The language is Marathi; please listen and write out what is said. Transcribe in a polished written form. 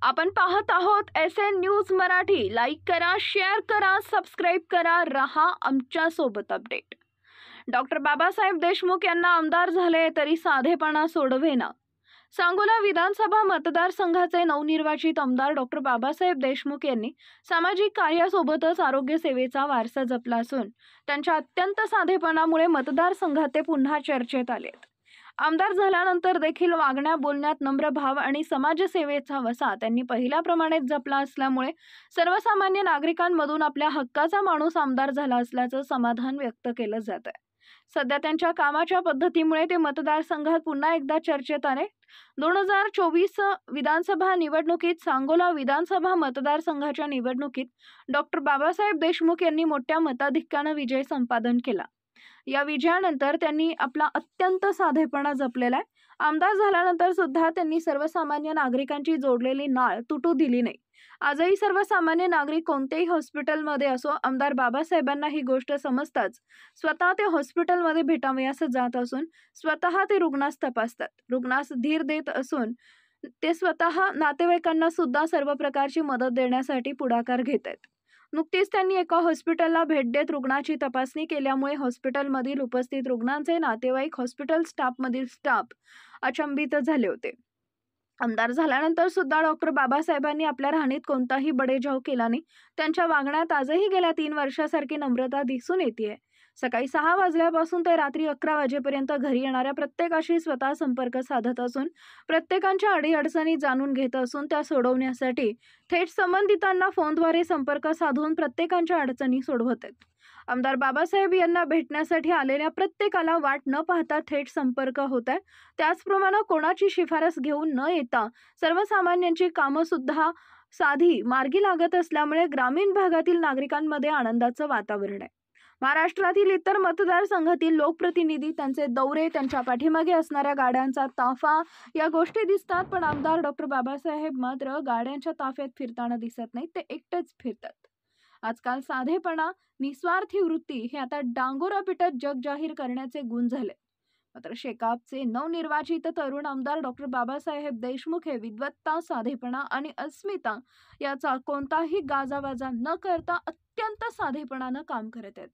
आपण पाहत आहोत SN न्यूज मराठी। लाईक करा, शेअर करा, सबस्क्राइब करा, रहा आमच्या सोबत अपडेट। डॉक्टर बाबासाहेब देशमुख यांना आमदार झाले तरी साधेपणा सोडवेना। सांगोला विधानसभा मतदारसंघाचे नवनिर्वाचित आमदार डॉक्टर बाबासाहेब देशमुख यांनी सामाजिक कार्यासोबतच आरोग्य सेवेचा वारसा जपला असून त्यांच्या अत्यंत साधेपणामुळे मतदारसंघात ते पुन्हा चर्चेत आलेत। आमदार झाल्यानंतर देखील वागण्या बोलण्यात नम्र भाव आणि समाजसेवेचा वसा त्यांनी पहिल्याप्रमाणेच जपला असल्यामुळे सर्वसामान्य नागरिकांमधून आपल्या हक्काचा माणूस आमदार झाला असल्याचं समाधान व्यक्त केलं जात आहे। सध्या त्यांच्या कामाच्या पद्धतीमुळे ते मतदारसंघात पुन्हा एकदा चर्चेत आले। 2024 विधानसभा निवडणुकीत सांगोला विधानसभा मतदारसंघाच्या निवडणुकीत डॉक्टर बाबासाहेब देशमुख यांनी मोठ्या मताधिक्याने विजय संपादन केला। या विजयानंतर त्यांनी आपला अत्यंत साधेपणा जपलेला आहे। आमदार झाल्यानंतर सुद्धा त्यांनी सर्वसामान्य नागरिकांची जोडलेली नाळ तुटू दिली नाही। आजही सर्वसामान्य नागरिक कोणत्याही हॉस्पिटलमध्ये असो, आमदार बाबासाहेबांना ही गोष्ट समजताच स्वतः ते हॉस्पिटलमध्ये भेटावयास जात असून स्वतः ते रुग्णास तपासतात, रुग्णास धीर देत असून ते स्वतः नातेवाईकांना सुद्धा सर्व प्रकारची मदत देण्यासाठी पुढाकार घेत आहेत। नुकतीच त्यांनी एका हॉस्पिटलला भेट देत रुग्णाची तपासणी केल्यामुळे हॉस्पिटलमधील उपस्थित रुग्णांचे नातेवाईक, हॉस्पिटल स्टाफमधील स्टाफ अचंबित झाले होते। आमदार झाल्यानंतर सुद्धा डॉक्टर बाबासाहेबांनी आपल्या राहणीत कोणताही बडेजाव केला नाही। त्यांच्या वागण्यात आजही गेल्या 3 वर्षासारखी नम्रता दिसून येते। सकाळी 6 वाजल्यापासून ते रात्री 11 वाजेपर्यंत घरी येणाऱ्या प्रत्येकाशी स्वतः संपर्क साधत असून प्रत्येकांच्या अडीअडचणी जाणून घेत असून त्या सोडवण्यासाठी थेट संबंधितांना फोनद्वारे संपर्क साधून प्रत्येकांच्या अडचणी सोडवत आहेत। आमदार बाबासाहेब यांना भेटण्यासाठी आलेल्या प्रत्येकाला वाट न पाहता थेट संपर्क होत आहे। त्याचप्रमाणे कोणाची शिफारस घेऊन न येता सर्वसामान्यांची कामं सुद्धा साधी मार्गी लागत असल्यामुळे ग्रामीण भागातील नागरिकांमध्ये आनंदाचं वातावरण आहे। महाराष्ट्रातील इतर मतदारसंघातील लोकप्रतिनिधी, त्यांचे दौरे, त्यांच्या पाठीमागे असणाऱ्या गाड्यांचा ताफा या गोष्टी दिसतात, पण आमदार डॉक्टर बाबासाहेब मात्र गाड्यांच्या ताफ्यात फिरताना दिसत नाहीत, ते एकटेच फिरतात। आजकाल साधेपणा, निस्वार्थी वृत्ती हे आता डांगोरा पिटत जग जाहीर करण्याचे गुण झाले। मात्र शेकापचे नवनिर्वाचित तरुण आमदार डॉक्टर बाबासाहेब देशमुख हे विद्वत्ता, साधेपणा आणि अस्मिता याचा कोणताही गाजावाजा न करता अत्यंत साधेपणानं काम करत आहेत।